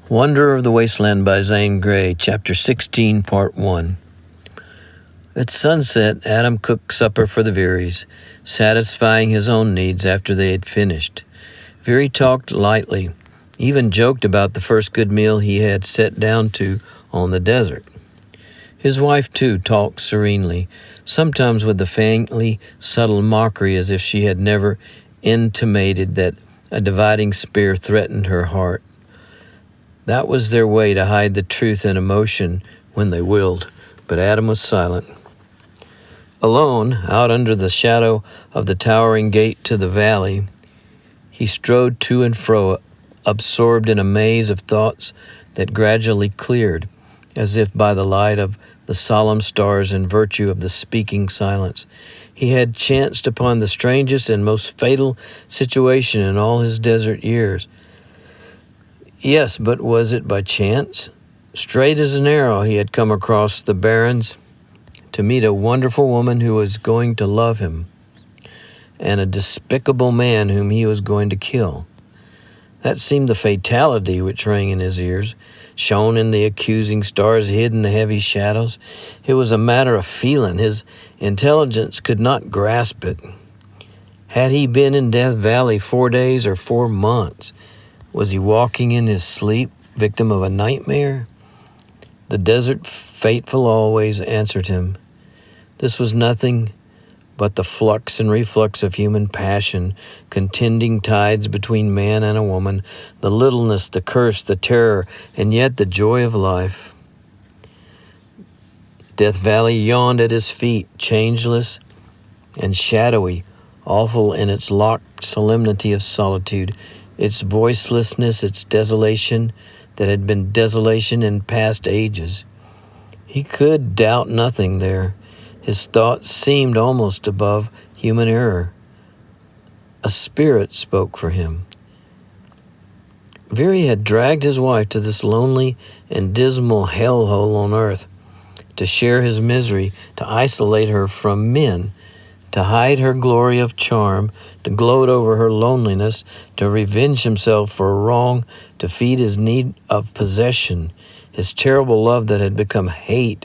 Wanderer of the Wasteland by Zane Grey, Chapter 16, Part 1. At sunset, Adam cooked supper for the Veeries, satisfying his own needs after they had finished. Veery talked lightly, even joked about the first good meal he had sat down to on the desert. His wife, too, talked serenely, sometimes with the faintly subtle mockery as if she had never intimated that a dividing spear threatened her heart. That was their way to hide the truth and emotion when they willed, but Adam was silent. Alone, out under the shadow of the towering gate to the valley, he strode to and fro, absorbed in a maze of thoughts that gradually cleared, as if by the light of the solemn stars and virtue of the speaking silence. He had chanced upon the strangest and most fatal situation in all his desert years. Yes, but was it by chance? Straight as an arrow he had come across the barrens to meet a wonderful woman who was going to love him, and a despicable man whom he was going to kill. That seemed the fatality which rang in his ears, shone in the accusing stars, hid in the heavy shadows. It was a matter of feeling. His intelligence could not grasp it. Had he been in Death Valley 4 days or 4 months? Was he walking in his sleep, victim of a nightmare? The desert faithful always answered him. This was nothing but the flux and reflux of human passion, contending tides between man and a woman, the littleness, the curse, the terror, and yet the joy of life. Death Valley yawned at his feet, changeless and shadowy, awful in its locked solemnity of solitude, its voicelessness, its desolation that had been desolation in past ages. He could doubt nothing there. His thoughts seemed almost above human error. A spirit spoke for him. Veery had dragged his wife to this lonely and dismal hellhole on earth, to share his misery, to isolate her from men, to hide her glory of charm, to gloat over her loneliness, to revenge himself for a wrong, to feed his need of possession, his terrible love that had become hate,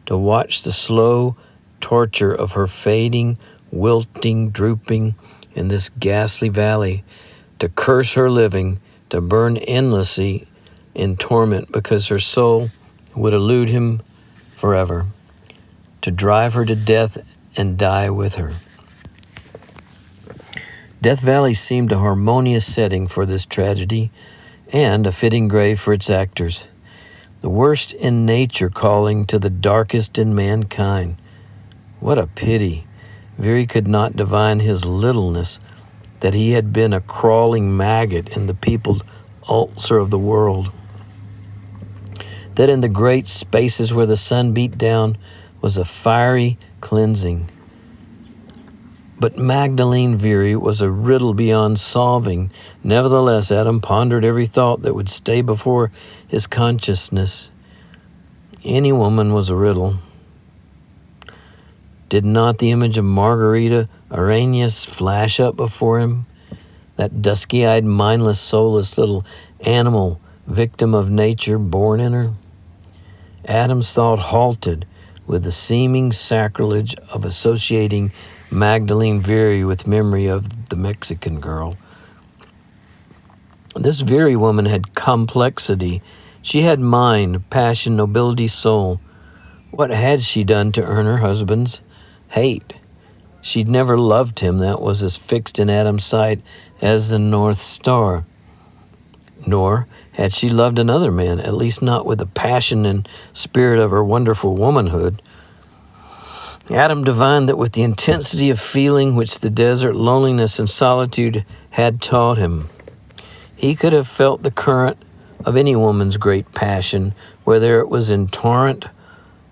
to watch the slow torture of her fading, wilting, drooping in this ghastly valley, to curse her living, to burn endlessly in torment because her soul would elude him forever, to drive her to death and die with her. Death Valley seemed a harmonious setting for this tragedy and a fitting grave for its actors. The worst in nature calling to the darkest in mankind. What a pity. Veery could not divine his littleness, that he had been a crawling maggot in the peopled ulcer of the world. That in the great spaces where the sun beat down was a fiery cleansing. But Magdalene Veery was a riddle beyond solving. Nevertheless, Adam pondered every thought that would stay before his consciousness. Any woman was a riddle. Did not the image of Margarita Arrhenius flash up before him? That dusky-eyed, mindless, soulless little animal, victim of nature born in her? Adam's thought halted with the seeming sacrilege of associating Magdalene Veery with memory of the Mexican girl. This Veery woman had complexity. She had mind, passion, nobility, soul. What had she done to earn her husband's hate? She'd never loved him. That was as fixed in Adam's sight as the North Star. Nor had she loved another man, at least not with the passion and spirit of her wonderful womanhood. Adam divined that with the intensity of feeling which the desert loneliness and solitude had taught him, he could have felt the current of any woman's great passion, whether it was in torrent,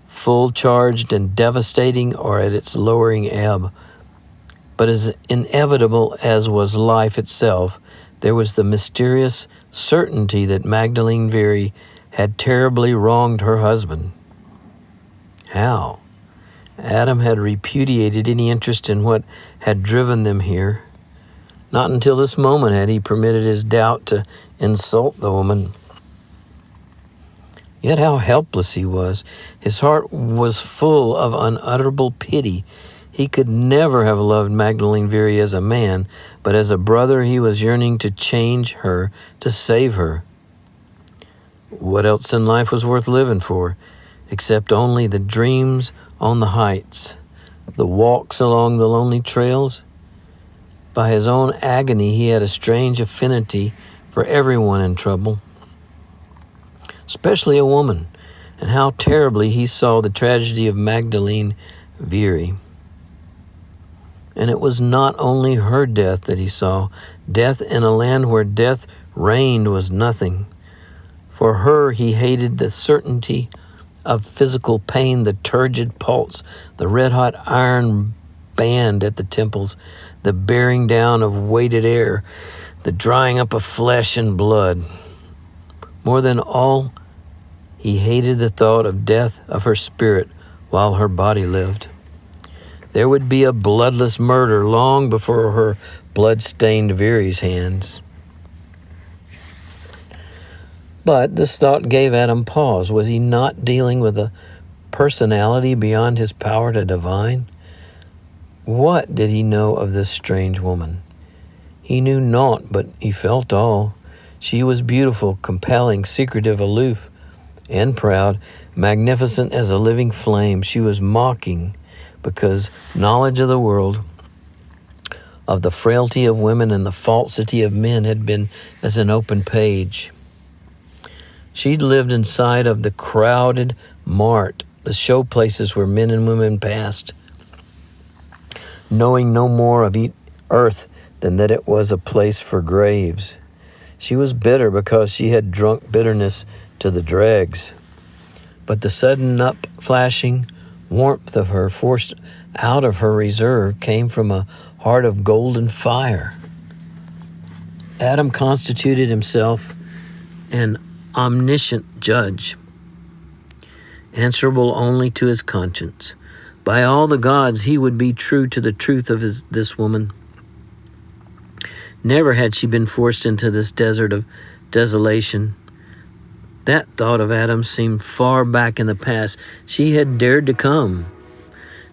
full-charged and devastating, or at its lowering ebb. But as inevitable as was life itself, there was the mysterious certainty that Magdalene Veery had terribly wronged her husband. How? Adam had repudiated any interest in what had driven them here. Not until this moment had he permitted his doubt to insult the woman. Yet how helpless he was. His heart was full of unutterable pity. He could never have loved Magdalene Veary as a man, but as a brother he was yearning to change her, to save her. What else in life was worth living for, except only the dreams on the heights, the walks along the lonely trails? By his own agony, he had a strange affinity for everyone in trouble, especially a woman, and how terribly he saw the tragedy of Magdalene Veary. And it was not only her death that he saw. Death in a land where death reigned was nothing. For her, he hated the certainty of physical pain, the turgid pulse, the red-hot iron band at the temples, the bearing down of weighted air, the drying up of flesh and blood. More than all, he hated the thought of death of her spirit while her body lived. There would be a bloodless murder long before her blood-stained Veary's hands. But this thought gave Adam pause. Was he not dealing with a personality beyond his power to divine? What did he know of this strange woman? He knew naught, but he felt all. She was beautiful, compelling, secretive, aloof, and proud, magnificent as a living flame. She was mocking, because knowledge of the world, of the frailty of women and the falsity of men had been as an open page. She'd lived inside of the crowded mart, the show places where men and women passed, knowing no more of earth than that it was a place for graves. She was bitter because she had drunk bitterness to the dregs. But the sudden up-flashing warmth of her, forced out of her reserve, came from a heart of golden fire. Adam constituted himself an omniscient judge, answerable only to his conscience. By all the gods, he would be true to the truth of this woman. Never had she been forced into this desert of desolation. That thought of Adam seemed far back in the past. She had dared to come.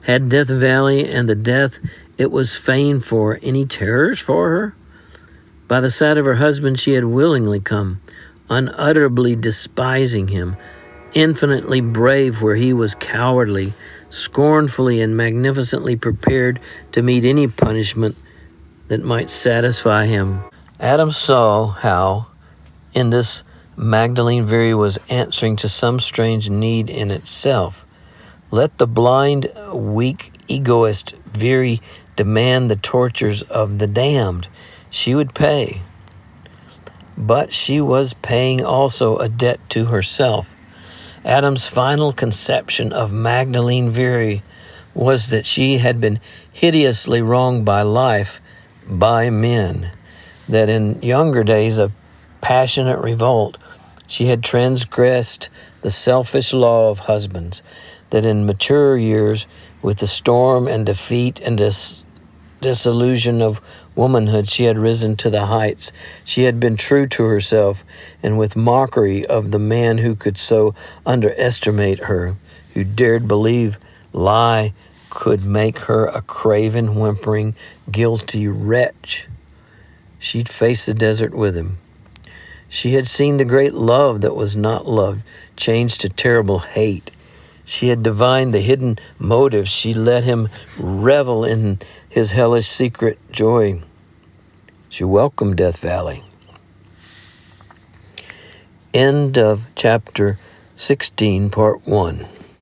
Had Death Valley and the death it was famed for any terrors for her? By the side of her husband she had willingly come, unutterably despising him, infinitely brave where he was cowardly, scornfully and magnificently prepared to meet any punishment that might satisfy him. Adam saw how, in this, Magdalene Veary was answering to some strange need in itself. Let the blind, weak, egoist Veary demand the tortures of the damned. She would pay. But she was paying also a debt to herself. Adam's final conception of Magdalene Veary was that she had been hideously wronged by life, by men, that in younger days of passionate revolt, she had transgressed the selfish law of husbands, that in mature years, with the storm and defeat and disillusion of womanhood, she had risen to the heights. She had been true to herself, and with mockery of the man who could so underestimate her, who dared believe lie could make her a craven, whimpering, guilty wretch. She'd face the desert with him. She had seen the great love that was not love changed to terrible hate. She had divined the hidden motives. She let him revel in his hellish secret joy. She welcomed Death Valley. End of chapter 16, part 1.